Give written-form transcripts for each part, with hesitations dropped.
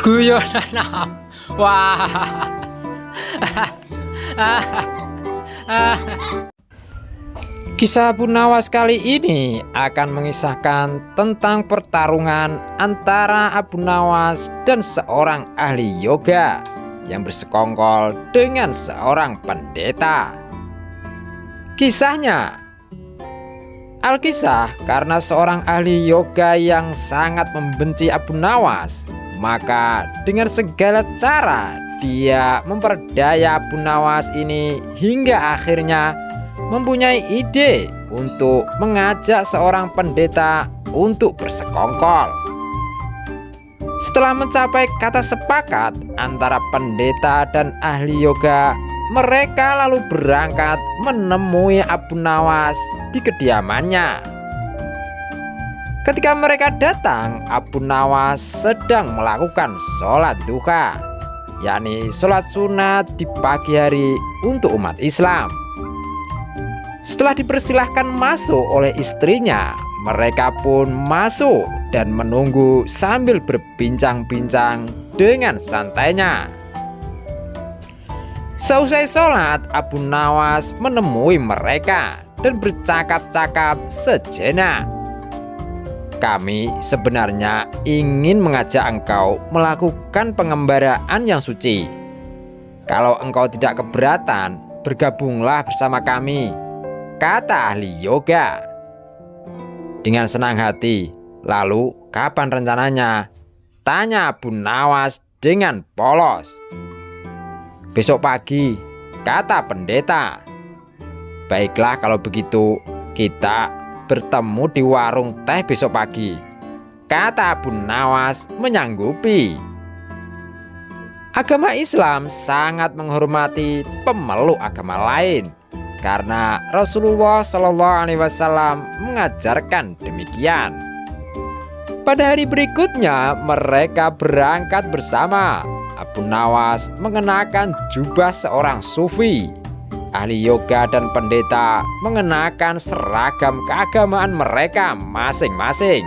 Guyonan. Wah. Kisah Abu Nawas kali ini akan mengisahkan tentang pertarungan antara Abu Nawas dan seorang ahli yoga yang bersekongkol dengan seorang pendeta. Kisahnya, Alkisah, karena seorang ahli yoga yang sangat membenci Abu Nawas, maka dengan segala cara dia memperdaya Abu Nawas ini hingga akhirnya mempunyai ide untuk mengajak seorang pendeta untuk bersekongkol. Setelah mencapai kata sepakat antara pendeta dan ahli yoga, mereka lalu berangkat menemui Abu Nawas di kediamannya. Ketika mereka datang, Abu Nawas sedang melakukan sholat duha, yakni sholat sunat di pagi hari untuk umat Islam. Setelah dipersilahkan masuk oleh istrinya, mereka pun masuk dan menunggu sambil berbincang-bincang dengan santainya. Seusai sholat, Abu Nawas menemui mereka dan bercakap-cakap sejenak. Kami sebenarnya ingin mengajak engkau melakukan pengembaraan yang suci. Kalau engkau tidak keberatan, bergabunglah bersama kami, kata ahli yoga. Dengan senang hati, lalu kapan rencananya? Tanya Abu Nawas dengan polos. Besok pagi, kata pendeta. Baiklah kalau begitu, kita bertemu di warung teh besok pagi, kata Abu Nawas menyanggupi. Agama Islam sangat menghormati pemeluk agama lain, karena Rasulullah SAW mengajarkan demikian. Pada hari berikutnya mereka berangkat bersama. Abu Nawas mengenakan jubah seorang sufi. Ahli yoga dan pendeta mengenakan seragam keagamaan mereka masing-masing.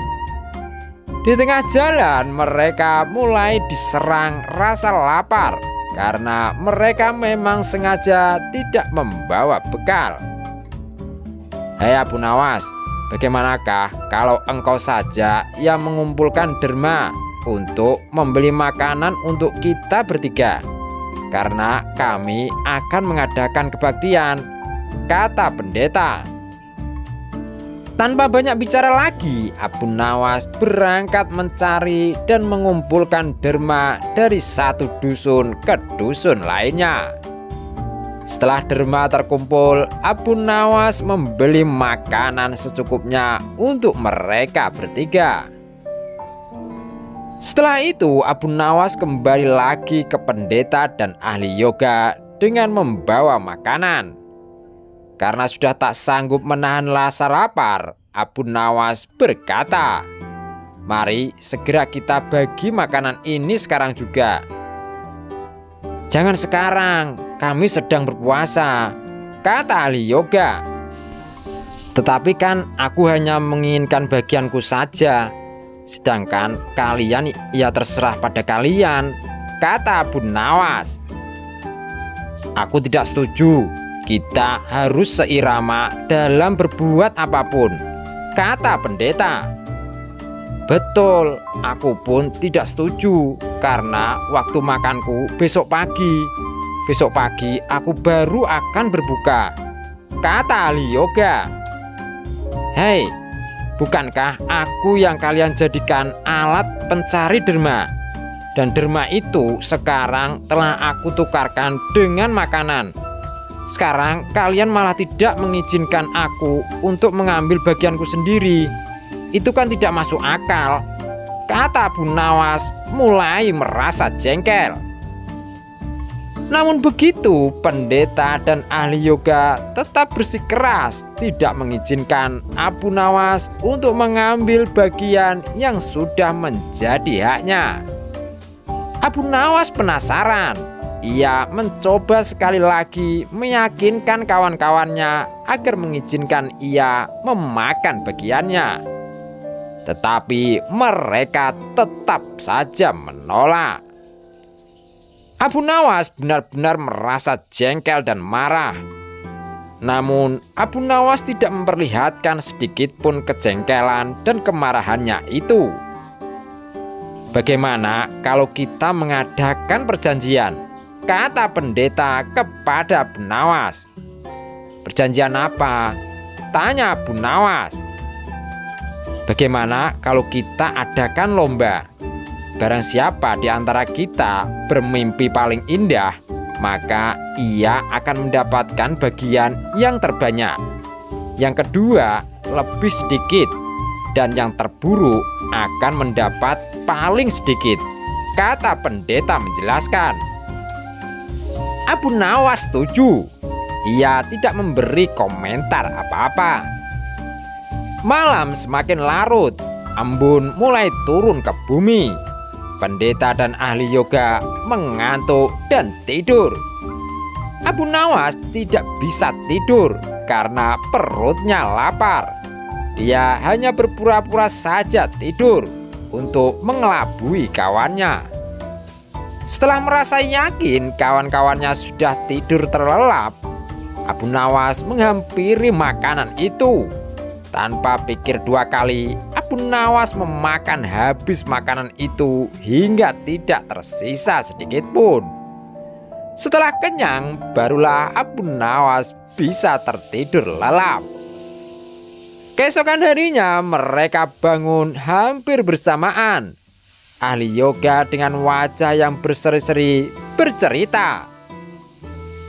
Di tengah jalan mereka mulai diserang rasa lapar, karena mereka memang sengaja tidak membawa bekal. Hai Abu Nawas, bagaimanakah kalau engkau saja yang mengumpulkan derma untuk membeli makanan untuk kita bertiga? Karena kami akan mengadakan kebaktian, kata pendeta. Tanpa banyak bicara lagi, Abu Nawas berangkat mencari dan mengumpulkan derma dari satu dusun ke dusun lainnya. Setelah derma terkumpul, Abu Nawas membeli makanan secukupnya untuk mereka bertiga. Setelah itu Abu Nawas kembali lagi ke pendeta dan ahli yoga dengan membawa makanan. Karena sudah tak sanggup menahan rasa lapar, Abu Nawas berkata, "Mari segera kita bagi makanan ini sekarang juga." "Jangan sekarang, kami sedang berpuasa," kata ahli yoga. "Tetapi kan aku hanya menginginkan bagianku saja, sedangkan kalian ya terserah pada kalian," kata Abu Nawas. "Aku tidak setuju. Kita harus seirama dalam berbuat apapun," kata pendeta. "Betul, aku pun tidak setuju, karena waktu makanku besok pagi. Besok pagi aku baru akan berbuka," kata ahli yoga. "Hei, bukankah aku yang kalian jadikan alat pencari derma? Dan derma itu sekarang telah aku tukarkan dengan makanan. Sekarang kalian malah tidak mengizinkan aku untuk mengambil bagianku sendiri. Itu kan tidak masuk akal," kata Abu Nawas mulai merasa jengkel. Namun begitu, pendeta dan ahli yoga tetap bersikeras tidak mengizinkan Abu Nawas untuk mengambil bagian yang sudah menjadi haknya. Abu Nawas penasaran. Ia mencoba sekali lagi meyakinkan kawan-kawannya agar mengizinkan ia memakan bagiannya. Tetapi mereka tetap saja menolak. Abu Nawas benar-benar merasa jengkel dan marah. Namun Abu Nawas tidak memperlihatkan sedikit pun kejengkelan dan kemarahannya itu. "Bagaimana kalau kita mengadakan perjanjian?" kata pendeta kepada Abu Nawas. "Perjanjian apa?" tanya Abu Nawas. "Bagaimana kalau kita adakan lomba? Barang siapa di antara kita bermimpi paling indah, maka ia akan mendapatkan bagian yang terbanyak. Yang kedua, lebih sedikit. Dan yang terburuk akan mendapat paling sedikit," kata pendeta menjelaskan. Abu Nawas setuju. Ia tidak memberi komentar apa-apa. Malam semakin larut, embun mulai turun ke bumi. Pendeta dan ahli yoga mengantuk dan tidur. Abu Nawas tidak bisa tidur karena perutnya lapar. Dia hanya berpura-pura saja tidur untuk mengelabui kawannya. Setelah merasa yakin kawan-kawannya sudah tidur terlelap, Abu Nawas menghampiri makanan itu. Tanpa pikir dua kali, Abu Nawas memakan habis makanan itu hingga tidak tersisa sedikit pun. Setelah kenyang, barulah Abu Nawas bisa tertidur lelap. Keesokan harinya mereka bangun hampir bersamaan. Ahli yoga dengan wajah yang berseri-seri bercerita,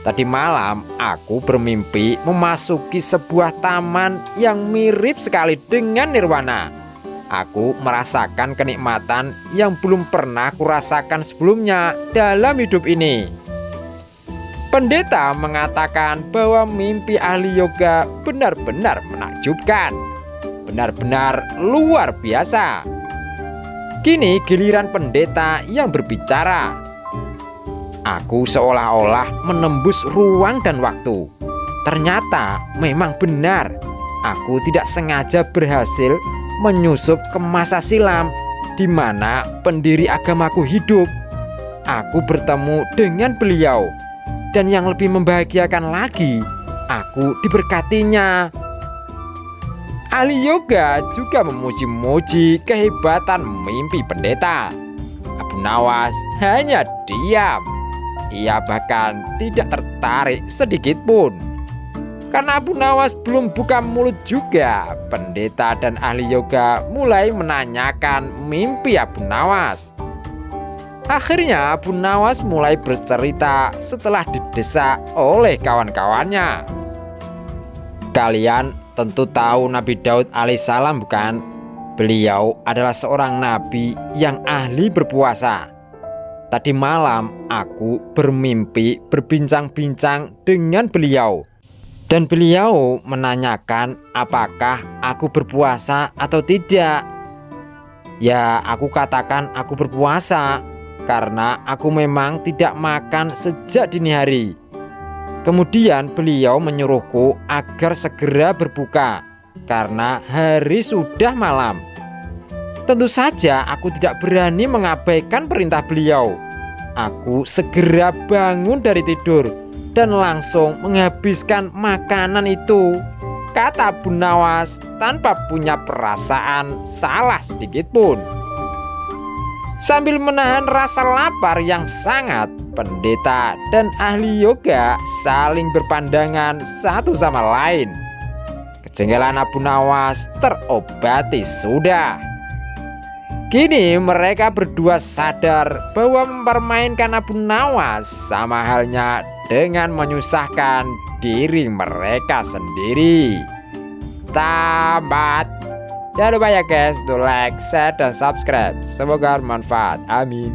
"Tadi malam aku bermimpi memasuki sebuah taman yang mirip sekali dengan nirwana. Aku merasakan kenikmatan yang belum pernah kurasakan sebelumnya dalam hidup ini." Pendeta mengatakan bahwa mimpi ahli yoga benar-benar menakjubkan, benar-benar luar biasa. Kini giliran pendeta yang berbicara. "Aku seolah-olah menembus ruang dan waktu. Ternyata memang benar, aku tidak sengaja berhasil menyusup ke masa silam di mana pendiri agamaku hidup. Aku bertemu dengan beliau, dan yang lebih membahagiakan lagi, aku diberkatinya." Ahli yoga juga memuji-muji kehebatan mimpi pendeta. Abu Nawas hanya diam. Ia bahkan tidak tertarik sedikit pun. Karena Abu Nawas belum buka mulut juga, pendeta dan ahli yoga mulai menanyakan mimpi Abu Nawas. Akhirnya Abu Nawas mulai bercerita setelah didesak oleh kawan-kawannya. "Kalian tentu tahu Nabi Daud alaihissalam, bukan? Beliau adalah seorang nabi yang ahli berpuasa. Tadi malam aku bermimpi berbincang-bincang dengan beliau. Dan beliau menanyakan apakah aku berpuasa atau tidak. Ya, aku katakan aku berpuasa karena aku memang tidak makan sejak dini hari. Kemudian beliau menyuruhku agar segera berbuka karena hari sudah malam. Tentu saja aku tidak berani mengabaikan perintah beliau. Aku segera bangun dari tidur dan langsung menghabiskan makanan itu," kata Abu Nawas tanpa punya perasaan salah sedikit pun. Sambil menahan rasa lapar yang sangat, pendeta dan ahli yoga saling berpandangan satu sama lain. Kejengkelan Abu Nawas terobati sudah. Kini mereka berdua sadar bahwa mempermainkan Abu Nawas sama halnya dengan menyusahkan diri mereka sendiri. Tamat. Jangan lupa ya guys, untuk like, share, dan subscribe. Semoga bermanfaat. Amin.